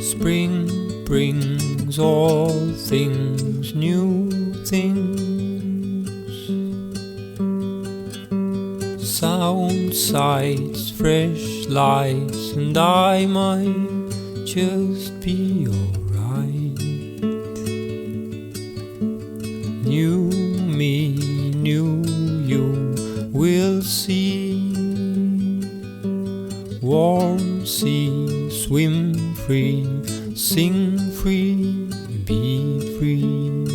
Spring brings all things, new things, sound, sights, fresh lights, and I might just be alright. New me, new you, we'll see. Warm sea, swim free, sing free, be free.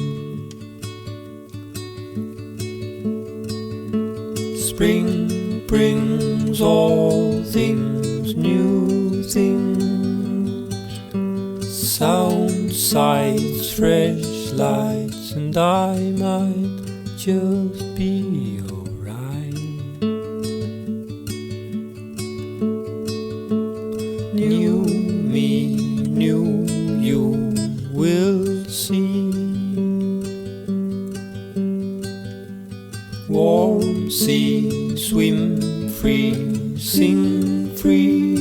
Spring brings all things, new things, sound, sights, fresh lights, and I might just be alright. New me, new you, will see. Warm sea, swim free, sing free.